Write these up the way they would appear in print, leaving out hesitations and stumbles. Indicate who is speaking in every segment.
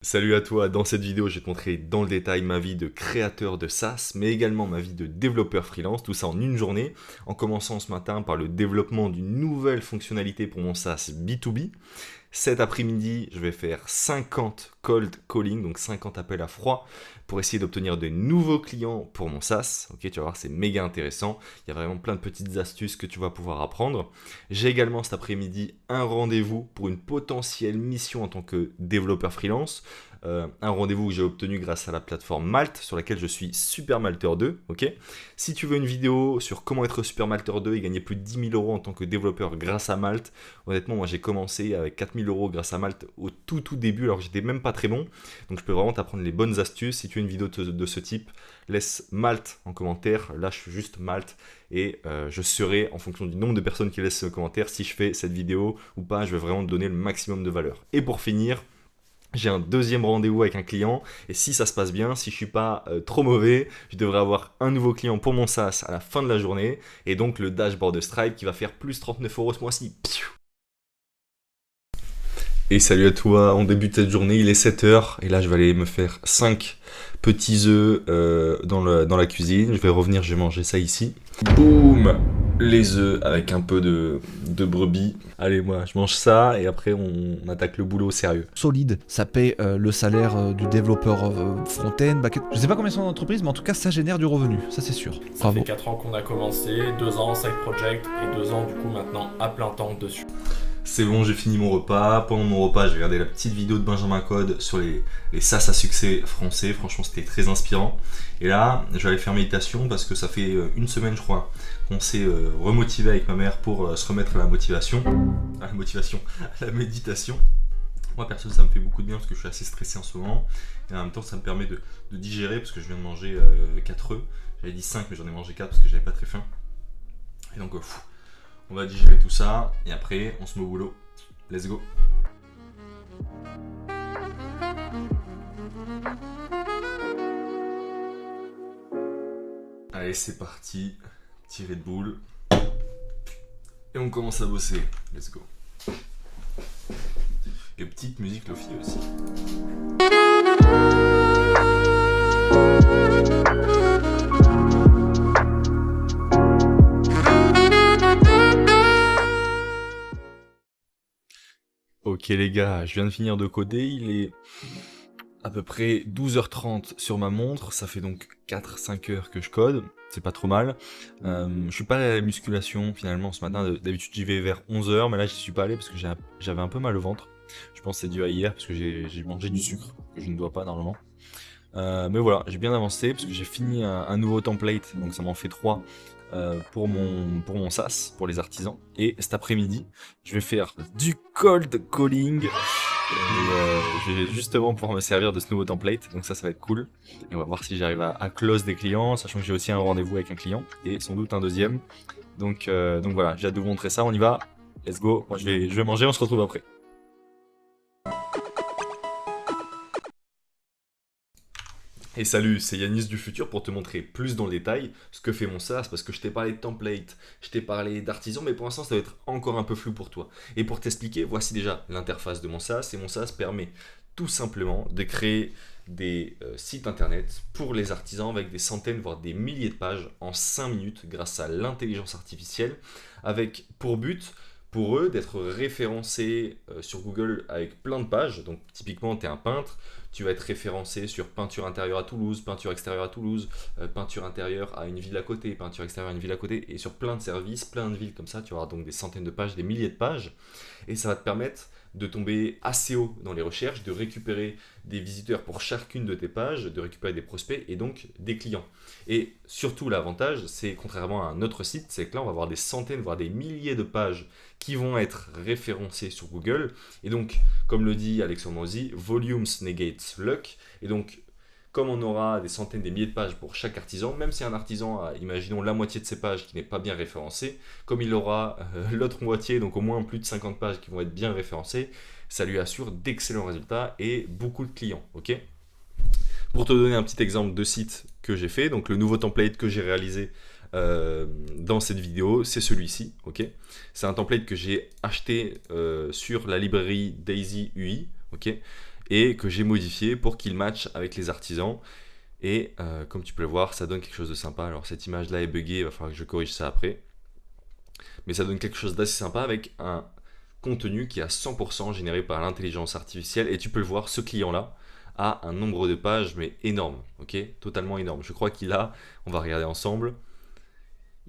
Speaker 1: Salut à toi, dans cette vidéo je vais te montrer dans le détail ma vie de créateur de SaaS, mais également ma vie de développeur freelance, tout ça en une journée, en commençant ce matin par le développement d'une nouvelle fonctionnalité pour mon SaaS B2B. Cet après-midi, je vais faire 50 cold calling, donc 50 appels à froid, pour essayer d'obtenir de nouveaux clients pour mon SaaS. Ok, tu vas voir, c'est méga intéressant. Il y a vraiment plein de petites astuces que tu vas pouvoir apprendre. J'ai également cet après-midi un rendez-vous pour une potentielle mission en tant que développeur freelance. Un rendez-vous que j'ai obtenu grâce à la plateforme Malte, sur laquelle je suis Super Malter 2. Ok, si tu veux une vidéo sur comment être Super Malter 2 et gagner plus de 10 000 euros en tant que développeur grâce à Malte, honnêtement, moi j'ai commencé avec 4 000 euros grâce à Malte au tout début, alors que j'étais même pas très bon. Donc je peux vraiment t'apprendre les bonnes astuces. Si tu veux une vidéo de ce type, laisse Malte en commentaire. Là, je suis juste Malte et je serai, en fonction du nombre de personnes qui laissent ce commentaire, si je fais cette vidéo ou pas. Je vais vraiment te donner le maximum de valeur. Et pour finir, j'ai un deuxième rendez-vous avec un client et si ça se passe bien, si je suis pas trop mauvais, je devrais avoir un nouveau client pour mon SaaS à la fin de la journée et donc le dashboard de Stripe qui va faire plus 39 euros ce mois-ci. Et salut à toi, on débute cette journée, il est 7 h et là je vais aller me faire 5 petits œufs dans la cuisine. Je vais revenir, je vais manger ça ici. Boum, les œufs avec un peu de brebis. Allez, moi je mange ça et après on attaque le boulot au sérieux.
Speaker 2: Solide, ça paie le salaire du développeur front-end, back-end. Je sais pas combien sont d'entreprises, mais en tout cas ça génère du revenu, ça c'est sûr.
Speaker 3: Ça
Speaker 2: Bravo.
Speaker 3: fait 4 ans qu'on a commencé, 2 ans en side project et 2 ans du coup maintenant à plein temps dessus.
Speaker 1: C'est bon, j'ai fini mon repas. Pendant mon repas, j'ai regardé la petite vidéo de Benjamin Code sur les SaaS à succès français. Franchement, c'était très inspirant. Et là, je vais aller faire méditation parce que ça fait une semaine, je crois, qu'on s'est remotivé avec ma mère pour se remettre à la motivation. À la motivation, à la méditation. Moi, perso, ça me fait beaucoup de bien parce que je suis assez stressé en ce moment. Et en même temps, ça me permet de digérer parce que je viens de manger 4 œufs. J'avais dit 5, mais j'en ai mangé 4 parce que j'avais pas très faim. Et donc, on va digérer tout ça et après on se met au boulot. Let's go. Allez, c'est parti. Petit Red Bull. Et on commence à bosser. Let's go. Et petite musique Lofi aussi. Ok les gars, je viens de finir de coder, il est à peu près 12 h 30 sur ma montre, ça fait donc 4-5 heures que je code, c'est pas trop mal. Je suis pas allé à la musculation finalement ce matin, d'habitude j'y vais vers 11 h, mais là j'y suis pas allé parce que j'avais un peu mal au ventre. Je pense que c'est dû à hier parce que j'ai mangé du sucre, que je ne dois pas normalement. Mais voilà, j'ai bien avancé parce que j'ai fini un nouveau template, donc ça m'en fait 3 pour mon SaaS, pour les artisans. Et cet après-midi, je vais faire du cold calling. Je vais justement pouvoir me servir de ce nouveau template, donc ça va être cool. Et on va voir si j'arrive à close des clients, sachant que j'ai aussi un rendez-vous avec un client et sans doute un deuxième. Donc voilà, j'ai hâte de vous montrer ça, on y va. Let's go, moi je vais manger, on se retrouve après. Et salut, c'est Yanis du futur pour te montrer plus dans le détail ce que fait mon SaaS, parce que je t'ai parlé de template, je t'ai parlé d'artisan, mais pour l'instant ça va être encore un peu flou pour toi. Et pour t'expliquer, voici déjà l'interface de mon SaaS, et mon SaaS permet tout simplement de créer des sites internet pour les artisans avec des centaines voire des milliers de pages en 5 minutes grâce à l'intelligence artificielle, avec pour but pour eux d'être référencés sur Google avec plein de pages. Donc typiquement tu es un peintre, tu vas être référencé sur peinture intérieure à Toulouse, peinture extérieure à Toulouse, peinture intérieure à une ville à côté, peinture extérieure à une ville à côté, et sur plein de services, plein de villes comme ça, tu vas avoir donc des centaines de pages, des milliers de pages, et ça va te permettre de tomber assez haut dans les recherches, de récupérer des visiteurs pour chacune de tes pages, de récupérer des prospects et donc des clients. Et surtout l'avantage, c'est contrairement à un autre site, c'est que là on va avoir des centaines, voire des milliers de pages qui vont être référencées sur Google. Et donc, comme le dit Alexandre Mauzy, volumes negates luck. Et donc, comme on aura des centaines, des milliers de pages pour chaque artisan, même si un artisan a, imaginons, la moitié de ses pages qui n'est pas bien référencée, comme il aura l'autre moitié, donc au moins plus de 50 pages qui vont être bien référencées, ça lui assure d'excellents résultats et beaucoup de clients. Ok ? Pour te donner un petit exemple de site que j'ai fait, donc le nouveau template que j'ai réalisé dans cette vidéo, c'est celui-ci. Ok, c'est un template que j'ai acheté sur la librairie Daisy UI. Ok, et que j'ai modifié pour qu'il matche avec les artisans. Et comme tu peux le voir, ça donne quelque chose de sympa. Alors cette image là est buggée, il va falloir que je corrige ça après. Mais ça donne quelque chose d'assez sympa avec un contenu qui est à 100% généré par l'intelligence artificielle. Et tu peux le voir, ce client-là a un nombre de pages mais énorme, ok, totalement énorme. Je crois qu'il a, on va regarder ensemble,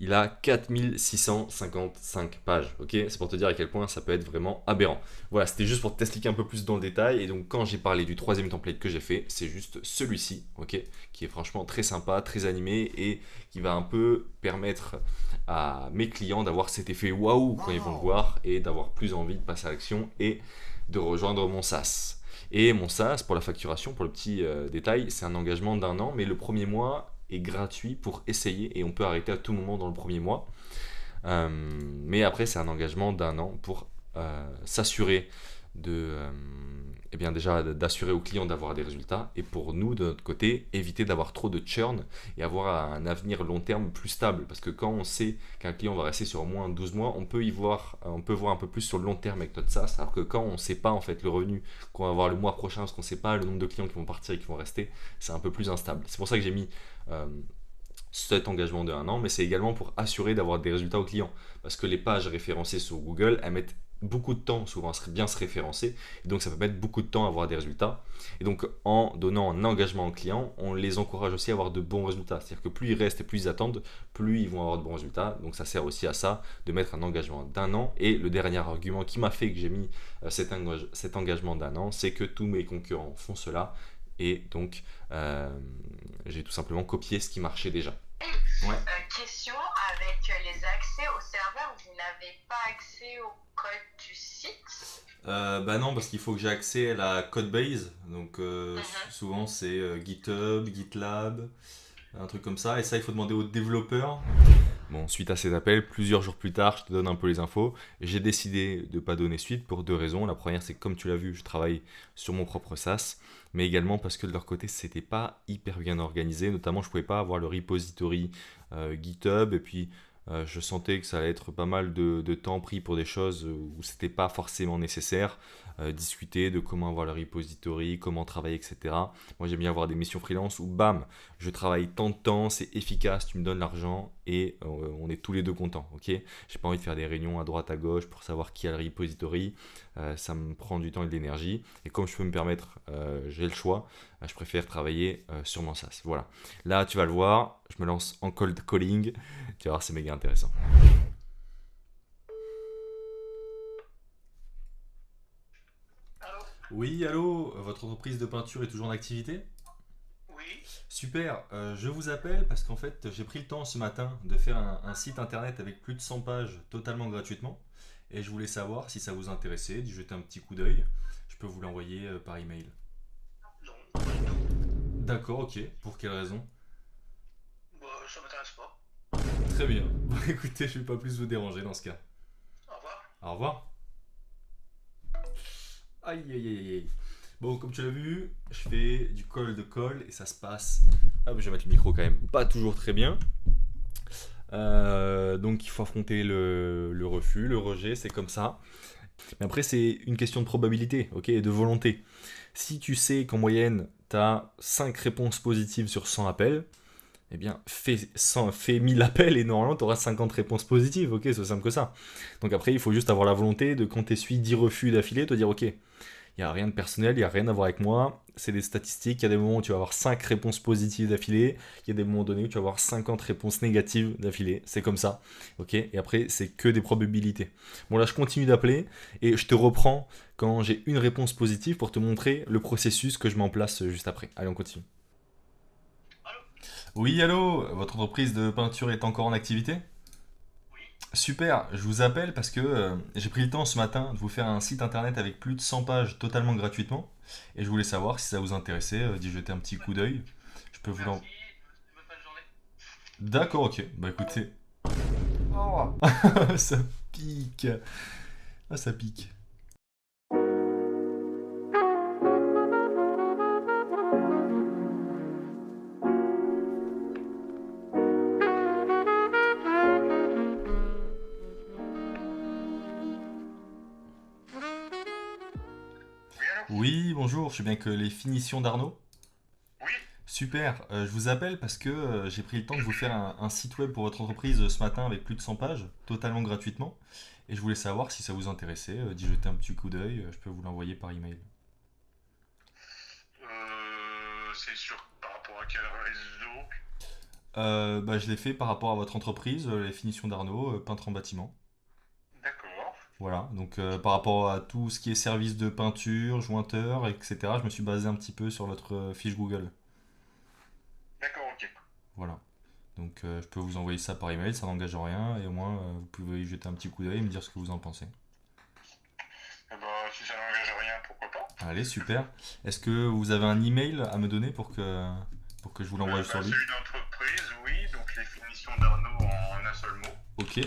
Speaker 1: il a 4655 pages, ok. C'est pour te dire à quel point ça peut être vraiment aberrant. Voilà, c'était juste pour t'expliquer un peu plus dans le détail. Et donc quand j'ai parlé du troisième template que j'ai fait, c'est juste celui-ci, ok, qui est franchement très sympa, très animé et qui va un peu permettre à mes clients d'avoir cet effet waouh quand ils vont le voir et d'avoir plus envie de passer à l'action et de rejoindre mon SaaS. Et mon SaaS, pour la facturation, pour le petit détail, c'est un engagement d'1 an, mais le premier mois est gratuit pour essayer et on peut arrêter à tout moment dans le premier mois. Mais après, c'est un engagement d'1 an pour s'assurer eh bien déjà d'assurer au client d'avoir des résultats et pour nous de notre côté éviter d'avoir trop de churn et avoir un avenir long terme plus stable, parce que quand on sait qu'un client va rester sur au moins 12 mois, on peut voir un peu plus sur le long terme avec notre SaaS, alors que quand on ne sait pas en fait le revenu qu'on va avoir le mois prochain, parce qu'on ne sait pas le nombre de clients qui vont partir et qui vont rester, c'est un peu plus instable. C'est pour ça que j'ai mis cet engagement de 1 an, mais c'est également pour assurer d'avoir des résultats aux clients, parce que les pages référencées sur Google, elles mettent beaucoup de temps souvent à bien se référencer, et donc ça peut mettre beaucoup de temps à avoir des résultats. Et donc en donnant un engagement aux clients, on les encourage aussi à avoir de bons résultats. C'est-à-dire que plus ils restent et plus ils attendent, plus ils vont avoir de bons résultats. Donc ça sert aussi à ça, de mettre un engagement d'1 an. Et le dernier argument qui m'a fait que j'ai mis cet engagement d'1 an, c'est que tous mes concurrents font cela, et donc j'ai tout simplement copié ce qui marchait déjà.
Speaker 4: Ouais. Question, avec les accès au serveur, vous n'avez pas accès au code du site?
Speaker 1: Bah non, parce qu'il faut que j'ai accès à la codebase. Donc souvent c'est GitHub, GitLab, un truc comme ça. Et ça, il faut demander aux développeurs. Bon, suite à ces appels, plusieurs jours plus tard, je te donne un peu les infos. J'ai décidé de ne pas donner suite pour 2 raisons. La première, c'est que comme tu l'as vu, je travaille sur mon propre SaaS, mais également parce que de leur côté, c'était pas hyper bien organisé. Notamment, je pouvais pas avoir le repository GitHub, et puis je sentais que ça allait être pas mal de temps pris pour des choses où c'était pas forcément nécessaire. Discuter de comment avoir le repository, comment travailler, etc. Moi, j'aime bien avoir des missions freelance où bam, je travaille tant de temps, c'est efficace, tu me donnes l'argent et on est tous les deux contents, ok? J'ai pas envie de faire des réunions à droite à gauche pour savoir qui a le repository, ça me prend du temps et de l'énergie, et comme je peux me permettre, j'ai le choix, je préfère travailler sur mon SaaS. Voilà, là tu vas le voir, je me lance en cold calling, tu vas voir, c'est méga intéressant. Oui, allô, votre entreprise de peinture est toujours en activité?
Speaker 4: Oui.
Speaker 1: Super, je vous appelle parce qu'en fait j'ai pris le temps ce matin de faire un site internet avec plus de 100 pages totalement gratuitement, et je voulais savoir si ça vous intéressait, d'y jeter un petit coup d'œil. Je peux vous l'envoyer par email.
Speaker 4: Non, pas du tout.
Speaker 1: D'accord, ok, pour quelle raison?
Speaker 4: Bah, ça m'intéresse pas.
Speaker 1: Très bien, bon, écoutez, je vais pas plus vous déranger dans ce cas.
Speaker 4: Au revoir.
Speaker 1: Au revoir. Aïe aïe aïe aïe. Bon, comme tu l'as vu, je fais du call et ça se passe. Ah, je vais mettre le micro quand même. Pas toujours très bien. Donc il faut affronter le refus, le rejet, c'est comme ça. Mais après, c'est une question de probabilité, ok, et de volonté. Si tu sais qu'en moyenne, tu as 5 réponses positives sur 100 appels, eh bien, fais 1000 appels et normalement, tu auras 50 réponses positives, ok, c'est simple que ça. Donc après, il faut juste avoir la volonté de, quand tu essuies 10 refus d'affilée, te dire, ok, il n'y a rien de personnel, il n'y a rien à voir avec moi, c'est des statistiques, il y a des moments où tu vas avoir 5 réponses positives d'affilée, il y a des moments donnés où tu vas avoir 50 réponses négatives d'affilée, c'est comme ça, ok. Et après, c'est que des probabilités. Bon, là, je continue d'appeler et je te reprends quand j'ai une réponse positive pour te montrer le processus que je mets en place juste après. Allez, on continue.
Speaker 4: Allô?
Speaker 1: Oui, allô, votre entreprise de peinture est encore en activité?
Speaker 4: Oui.
Speaker 1: Super, je vous appelle parce que j'ai pris le temps ce matin de vous faire un site internet avec plus de 100 pages totalement gratuitement, et je voulais savoir si ça vous intéressait d'y jeter un petit coup d'œil. Je peux vous l'en...
Speaker 4: Merci. Bonne fin de journée.
Speaker 1: D'accord, ok, bah écoutez... Oh ça pique. Ah, ça pique.
Speaker 4: Oui, allô?
Speaker 1: Oui, bonjour, bonjour, je suis bien avec les finitions d'Arnaud.
Speaker 5: Oui,
Speaker 1: Super, je vous appelle parce que j'ai pris le temps de vous faire un site web pour votre entreprise ce matin avec plus de 100 pages, totalement gratuitement. Et je voulais savoir si ça vous intéressait, d'y jeter un petit coup d'œil, je peux vous l'envoyer par email.
Speaker 5: c'est par rapport à quel réseau?
Speaker 1: Bah, je l'ai fait par rapport à votre entreprise, les finitions d'Arnaud, peintre en bâtiment.
Speaker 5: D'accord.
Speaker 1: Voilà, donc par rapport à tout ce qui est service de peinture, jointeur, etc., je me suis basé un petit peu sur votre fiche Google.
Speaker 5: D'accord, ok.
Speaker 1: Voilà. Donc je peux vous envoyer ça par email, ça n'engage en rien, et au moins vous pouvez y jeter un petit coup d'œil et me dire ce que vous en pensez.
Speaker 5: Eh ben, si ça n'engage rien, pourquoi pas?
Speaker 1: Allez, super. Est-ce que vous avez un email à me donner pour que je vous l'envoie sur lui?
Speaker 5: C'est une entreprise, oui, donc les finitions d'Arnaud en un seul mot,
Speaker 1: Ok.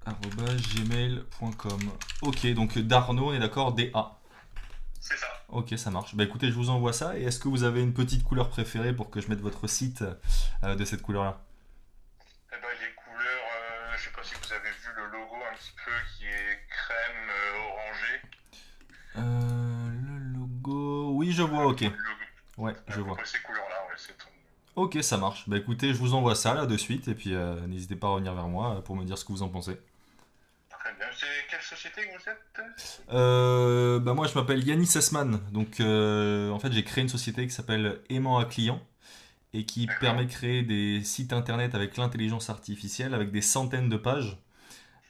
Speaker 5: @gmail.com.
Speaker 1: @gmail.com. Ok, donc d'Arnaud, on est d'accord, DA.
Speaker 5: C'est ça.
Speaker 1: Ok, ça marche. Bah écoutez, je vous envoie ça. Et est-ce que vous avez une petite couleur préférée pour que je mette votre site de cette couleur-là?
Speaker 5: Eh ben, les couleurs, je sais pas si vous avez vu le logo un petit peu qui est crème orangé.
Speaker 1: Le logo... Oui, je vois, ok.
Speaker 5: Le logo.
Speaker 1: Ouais, je vois.
Speaker 5: Ces couleurs-là, ouais, c'est tout.
Speaker 1: Ok, ça marche. Bah écoutez, je vous envoie ça là de suite. Et puis n'hésitez pas à revenir vers moi pour me dire ce que vous en pensez.
Speaker 5: Très bien. C'est quelle société que vous êtes?
Speaker 1: Bah moi, je m'appelle Yanis Esman. Donc en fait, j'ai créé une société qui s'appelle Aimant à client et qui
Speaker 5: D'accord.
Speaker 1: permet de créer des sites internet avec l'intelligence artificielle, avec des centaines de pages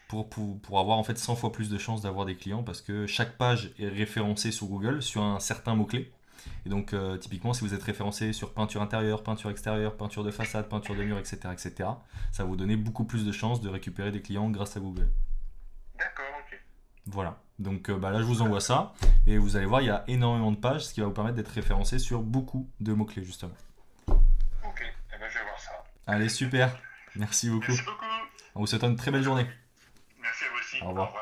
Speaker 1: pour avoir en fait 100 fois plus de chances d'avoir des clients parce que chaque page est référencée sur Google sur un certain mot-clé. Et donc typiquement si vous êtes référencé sur peinture intérieure, peinture extérieure, peinture de façade, peinture de mur, etc., ça va vous donner beaucoup plus de chances de récupérer des clients grâce à Google.
Speaker 5: D'accord, ok.
Speaker 1: Voilà, donc bah, là je vous envoie ça et vous allez voir il y a énormément de pages ce qui va vous permettre d'être référencé sur beaucoup de mots-clés justement.
Speaker 5: Ok, eh ben, je vais voir ça.
Speaker 1: Allez super, merci beaucoup.
Speaker 5: Merci beaucoup.
Speaker 1: On vous souhaite une très belle journée.
Speaker 5: Merci à vous aussi.
Speaker 1: Au revoir.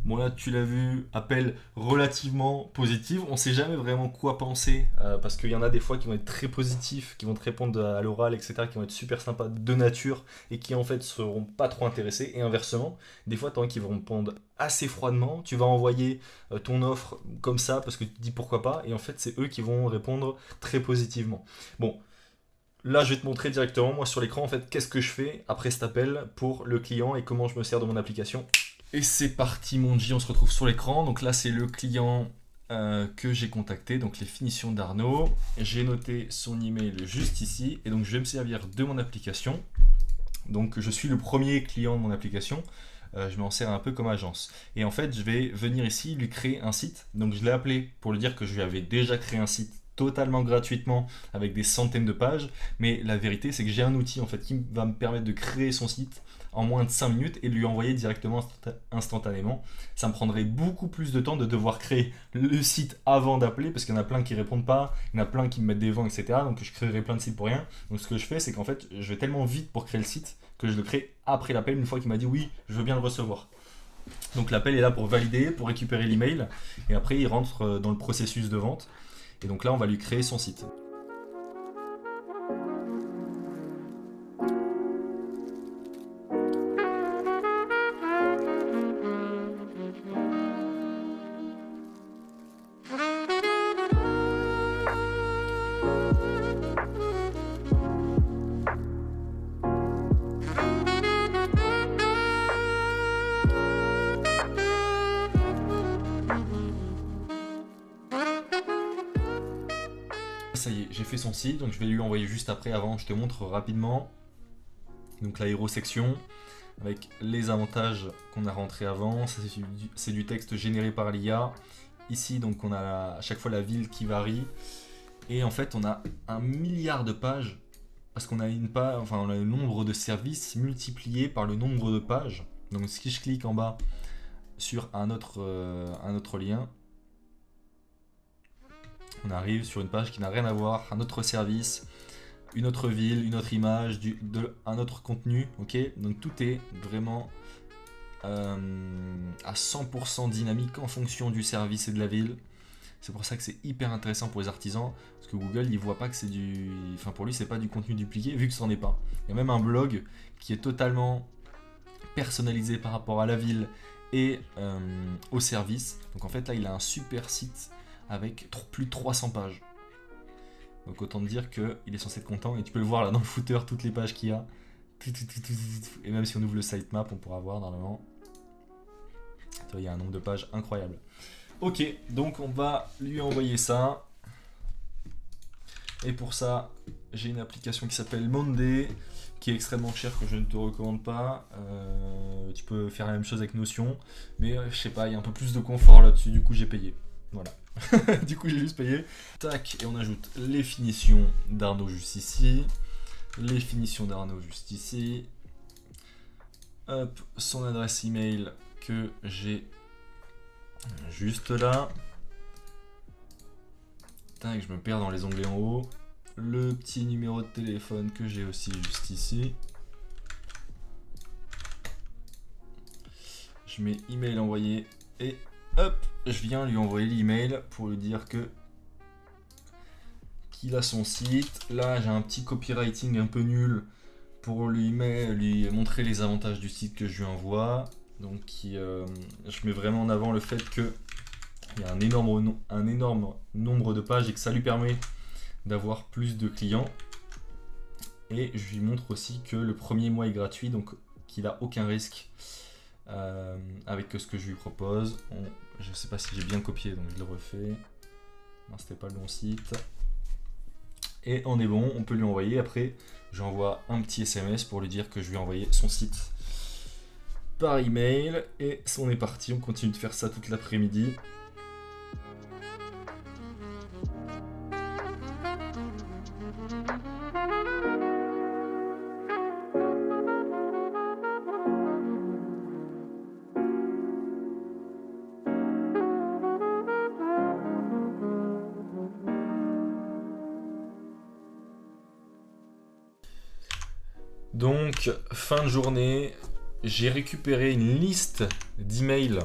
Speaker 1: Bon là tu l'as vu, appel relativement positif, on sait jamais vraiment quoi penser parce qu'il y en a des fois qui vont être très positifs, qui vont te répondre à l'oral etc, qui vont être super sympas de nature et qui en fait seront pas trop intéressés et inversement, des fois t'en as qui vont répondre assez froidement, tu vas envoyer ton offre comme ça parce que tu te dis pourquoi pas et en fait c'est eux qui vont répondre très positivement. Bon, là je vais te montrer directement moi sur l'écran en fait qu'est-ce que je fais après cet appel pour le client et comment je me sers de mon application. Et c'est parti mon G, on se retrouve sur l'écran. Donc là c'est le client que j'ai contacté, donc les finitions d'Arnaud. J'ai noté son email juste ici et donc je vais me servir de mon application. Donc je suis le premier client de mon application, je m'en sers un peu comme agence. Et en fait je vais venir ici lui créer un site. Donc je l'ai appelé pour lui dire que je lui avais déjà créé un site totalement gratuitement avec des centaines de pages. Mais la vérité c'est que j'ai un outil en fait qui va me permettre de créer son site en moins de 5 minutes et de lui envoyer directement instantanément. Ça me prendrait beaucoup plus de temps de devoir créer le site avant d'appeler parce qu'il y en a plein qui répondent pas, il y en a plein qui me mettent des vents, etc. Donc je créerai plein de sites pour rien. Donc ce que je fais, c'est qu'en fait, je vais tellement vite pour créer le site que je le crée après l'appel une fois qu'il m'a dit oui, je veux bien le recevoir. Donc l'appel est là pour valider, pour récupérer l'email et après il rentre dans le processus de vente. Et donc là, on va lui créer son site. Ça y est, j'ai fait son site, donc je vais lui envoyer juste après. Avant, je te montre rapidement. Donc l'aérosection, avec les avantages qu'on a rentrés avant. C'est du texte généré par l'IA. Ici, donc on a à chaque fois la ville qui varie. Et en fait, on a 1 milliard de pages. Parce qu'on a on a le nombre de services multiplié par le nombre de pages. Donc si je clique en bas sur un autre lien, on arrive sur une page qui n'a rien à voir, un autre service, une autre ville, une autre image, un autre contenu, ok. Donc tout est vraiment à 100% dynamique en fonction du service et de la ville. C'est pour ça que c'est hyper intéressant pour les artisans, parce que Google il voit pas que c'est pour lui c'est pas du contenu dupliqué vu que c'en est pas. Il y a même un blog qui est totalement personnalisé par rapport à la ville et au service. Donc en fait là il a un super site avec plus de 300 pages. Donc autant te dire qu'il est censé être content, et tu peux le voir là dans le footer, toutes les pages qu'il y a. Et même si on ouvre le sitemap, on pourra voir normalement. Tu vois, il y a un nombre de pages incroyable. Ok, donc on va lui envoyer ça. Et pour ça, j'ai une application qui s'appelle Monday, qui est extrêmement chère, que je ne te recommande pas. Tu peux faire la même chose avec Notion, mais je sais pas, il y a un peu plus de confort là-dessus, du coup j'ai payé. Voilà. Du coup j'ai juste payé. Tac, et on ajoute les finitions d'Arnaud juste ici. Les finitions d'Arnaud juste ici. Hop, son adresse email que j'ai juste là. Tac, je me perds dans les onglets en haut. Le petit numéro de téléphone que j'ai aussi juste ici. Je mets email envoyé et hop, je viens lui envoyer l'email pour lui dire qu'il a son site. Là, j'ai un petit copywriting un peu nul pour lui montrer les avantages du site que je lui envoie. Donc, je mets vraiment en avant le fait que il y a un énorme nombre de pages et que ça lui permet d'avoir plus de clients. Et je lui montre aussi que le premier mois est gratuit, donc qu'il n'a aucun risque avec ce que je lui propose. Je ne sais pas si j'ai bien copié, donc je le refais. Non, c'était pas le bon site. Et on est bon, on peut lui envoyer. Après, j'envoie un petit SMS pour lui dire que je lui ai envoyé son site par email. Et on est parti, on continue de faire ça toute l'après-midi. Donc, fin de journée, j'ai récupéré une liste d'emails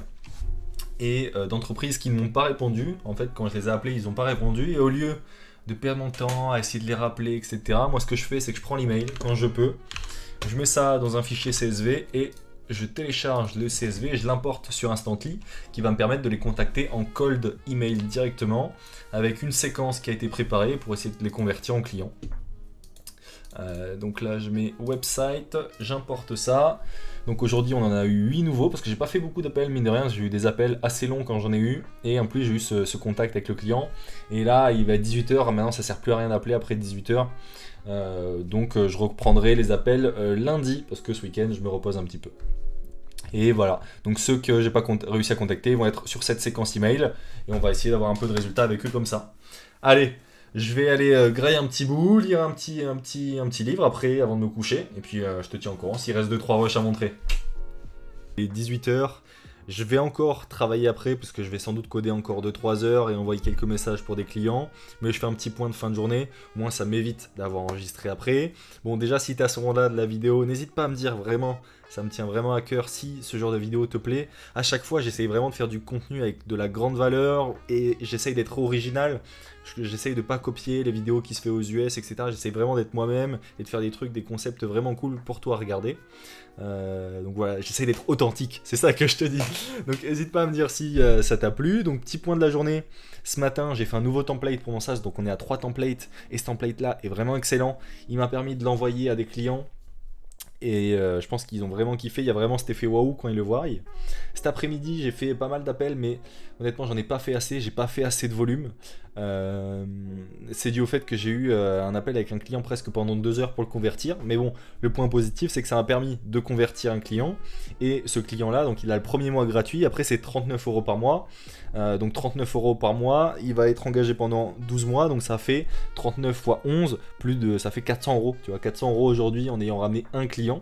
Speaker 1: et d'entreprises qui ne m'ont pas répondu. En fait, quand je les ai appelés, ils n'ont pas répondu. Et au lieu de perdre mon temps à essayer de les rappeler, etc., moi, ce que je fais, c'est que je prends l'email quand je peux. Je mets ça dans un fichier CSV et je télécharge le CSV et je l'importe sur Instantly, qui va me permettre de les contacter en cold email directement avec une séquence qui a été préparée pour essayer de les convertir en clients. Donc là je mets website, j'importe ça. Donc aujourd'hui on en a eu 8 nouveaux parce que j'ai pas fait beaucoup d'appels, mine de rien, j'ai eu des appels assez longs quand j'en ai eu. Et en plus j'ai eu ce contact avec le client. Et là il va être 18h, maintenant ça sert plus à rien d'appeler après 18h. Donc je reprendrai les appels lundi parce que ce week-end je me repose un petit peu. Et voilà, donc ceux que j'ai pas réussi à contacter vont être sur cette séquence email. Et on va essayer d'avoir un peu de résultats avec eux comme ça. Allez, je vais aller grailler un petit bout, lire un petit livre après avant de me coucher. Et puis je te tiens au courant s'il reste 2-3 rushs à montrer. Il est 18h. Je vais encore travailler après parce que je vais sans doute coder encore 2-3 heures et envoyer quelques messages pour des clients. Mais je fais un petit point de fin de journée. Au moins ça m'évite d'avoir enregistré après. Bon, déjà si tu es à ce moment-là de la vidéo, n'hésite pas à me dire vraiment. Ça me tient vraiment à cœur si ce genre de vidéo te plaît. À chaque fois, j'essaye vraiment de faire du contenu avec de la grande valeur et j'essaye d'être original. J'essaye de pas copier les vidéos qui se fait aux US, etc. J'essaye vraiment d'être moi-même et de faire des trucs, des concepts vraiment cool pour toi à regarder. Donc voilà, j'essaye d'être authentique, c'est ça que je te dis. Donc n'hésite pas à me dire si ça t'a plu. Donc petit point de la journée, ce matin j'ai fait un nouveau template pour mon SaaS, donc on est à 3 templates et ce template là est vraiment excellent. Il m'a permis de l'envoyer à des clients. Et je pense qu'ils ont vraiment kiffé, il y a vraiment cet effet waouh quand ils le voient. Cet après-midi j'ai fait pas mal d'appels mais honnêtement j'en ai pas fait assez, j'ai pas fait assez de volume. C'est dû au fait que j'ai eu un appel avec un client presque pendant 2 heures pour le convertir. Mais bon, le point positif c'est que ça m'a permis de convertir un client. Et ce client là, donc il a le premier mois gratuit, après c'est 39 € par mois. Donc 39 € par mois, il va être engagé pendant 12 mois, donc ça fait 39 x 11, ça fait 400 €. Tu vois, 400 € aujourd'hui en ayant ramené un client.